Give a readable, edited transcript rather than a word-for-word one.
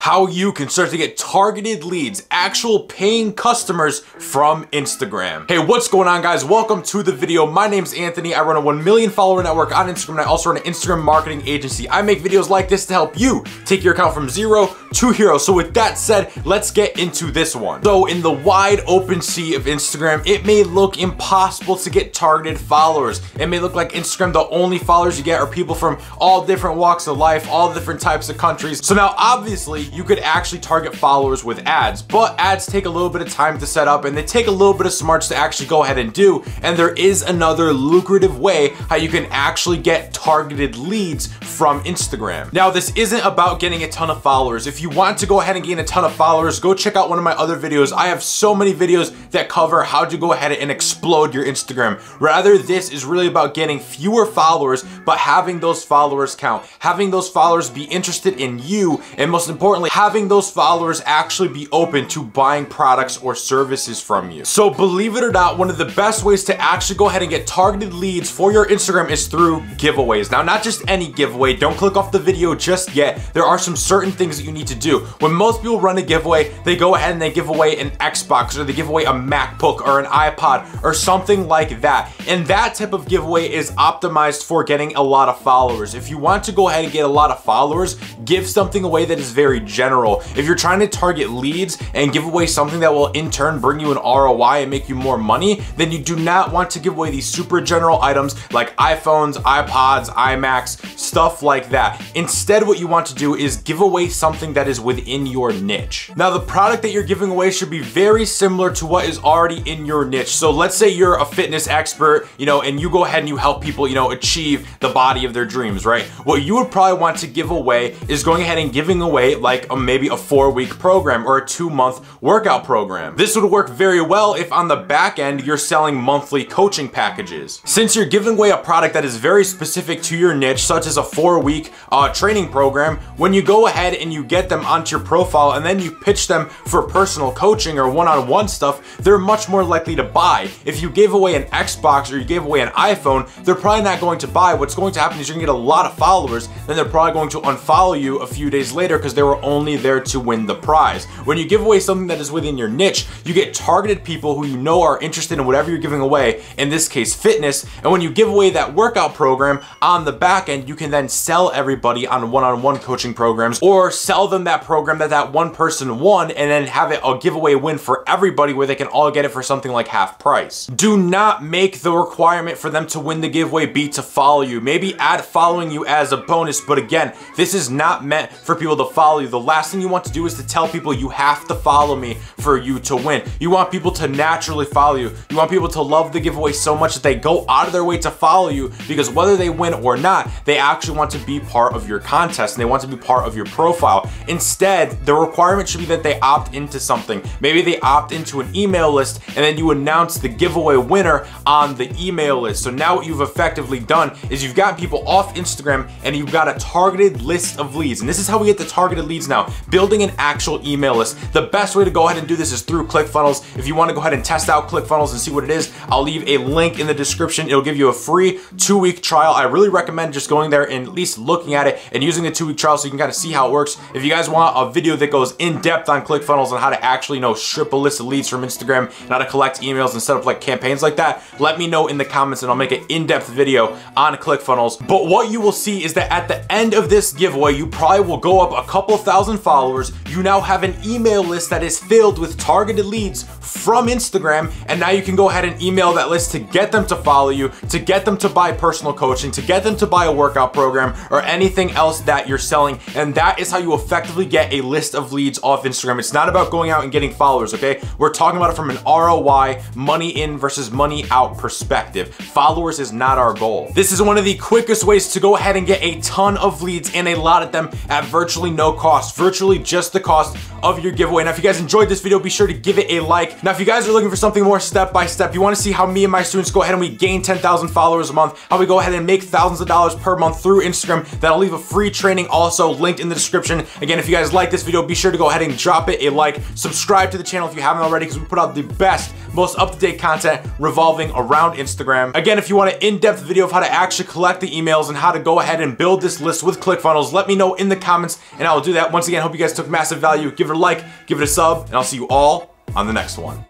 how you can start to get targeted leads, actual paying customers from Instagram. Hey, what's going on, guys? Welcome to the video. My name's Anthony. I run a 1 million follower network on Instagram, and I also run an Instagram marketing agency. I make videos like this to help you take your account from 0 to hero. So with that said, let's get into this one. So in the wide open sea of Instagram, it may look impossible to get targeted followers. It may look like Instagram, the only followers you get are people from all different walks of life, all different types of countries. So now obviously you could actually target followers with ads, but ads take a little bit of time to set up and they take a little bit of smarts to actually go ahead and do. And there is another lucrative way how you can actually get targeted leads from Instagram. Now, this isn't about getting a ton of followers. If you want to go ahead and gain a ton of followers, go check out one of my other videos. I have so many videos that cover how to go ahead and explode your Instagram. Rather, this is really about getting fewer followers, but having those followers count, having those followers be interested in you, and most importantly, having those followers actually be open to buying products or services from you. So believe it or not, one of the best ways to actually go ahead and get targeted leads for your Instagram is through giveaways. Now, not just any giveaway, don't click off the video just yet. There are some certain things that you need to do. When most people run a giveaway, they go ahead and they give away an Xbox, or they give away a MacBook or an iPod or something like that. And that type of giveaway is optimized for getting a lot of followers. If you want to go ahead and get a lot of followers, give something away that is very general. If you're trying to target leads and give away something that will in turn bring you an ROI and make you more money, then you do not want to give away these super general items like iPhones, iPods, iMacs, stuff like that. Instead, what you want to do is give away something that is within your niche. Now, the product that you're giving away should be very similar to what is already in your niche. So let's say you're a fitness expert, and you go ahead and you help people, achieve the body of their dreams, right? What you would probably want to give away is going ahead and giving away like maybe a 4-week program or a 2-month workout program. This would work very well if on the back end you're selling monthly coaching packages. Since you're giving away a product that is very specific to your niche, such as a 4-week training program, when you go ahead and you get them onto your profile and then you pitch them for personal coaching or one-on-one stuff, they're much more likely to buy. If you gave away an Xbox or you gave away an iPhone, they're probably not going to buy. What's going to happen is you're gonna get a lot of followers, then they're probably going to unfollow you a few days later because they were only there to win the prize. When you give away something that is within your niche, you get targeted people who you know are interested in whatever you're giving away, in this case fitness, and when you give away that workout program on the back end, you can then sell everybody on one-on-one coaching programs, or sell them that program that one person won and then have it a giveaway win for everybody where they can all get it for something like half price. Do not make the requirement for them to win the giveaway be to follow you. Maybe add following you as a bonus, but again, this is not meant for people to follow you. The last thing you want to do is to tell people you have to follow me for you to win. You want people to naturally follow you. You want people to love the giveaway so much that they go out of their way to follow you, because whether they win or not, they actually want to be part of your contest and they want to be part of your profile. Instead, the requirement should be that they opt into something. Maybe they opt into an email list and then you announce the giveaway winner on the email list. So now what you've effectively done is you've got people off Instagram and you've got a targeted list of leads. And this is how we get the targeted leads now, building an actual email list. The best way to go ahead and do this is through ClickFunnels. If you want to go ahead and test out ClickFunnels and see what it is, I'll leave a link in the description. It'll give you a free 2-week trial. I really recommend just going there and at least looking at it and using the 2-week trial so you can kind of see how it works. If you guys want a video that goes in depth on ClickFunnels and how to actually strip a list of leads from Instagram and how to collect emails and set up like campaigns like that, let me know in the comments and I'll make an in-depth video on ClickFunnels. But what you will see is that at the end of this giveaway, you probably will go up a couple thousand followers. You now have an email list that is filled with targeted leads from Instagram, and now you can go ahead and email that list to get them to follow you, to get them to buy personal coaching, to get them to buy a workout program or anything else that you're selling. And that is how you effectively get a list of leads off Instagram. It's not about going out and getting followers, okay? We're talking about it from an ROI, money in versus money out perspective. Followers is not our goal. This is one of the quickest ways to go ahead and get a ton of leads, and a lot of them at virtually no cost, virtually just the cost of your giveaway. Now, if you guys enjoyed this video, be sure to give it a like. Now, if you guys are looking for something more step-by-step, you want to see how me and my students go ahead and we gain 10,000 followers a month, how we go ahead and make thousands of dollars per month through Instagram, then I'll leave a free training also linked in the description. Again, if you guys like this video, be sure to go ahead and drop it a like, subscribe to the channel if you haven't already, because we put out the best, most up-to-date content revolving around Instagram. Again, if you want an in-depth video of how to actually collect the emails and how to go ahead and build this list with ClickFunnels, let me know in the comments and I will do that. Once again, hope you guys took massive value. Give it a like, give it a sub, and I'll see you all on the next one.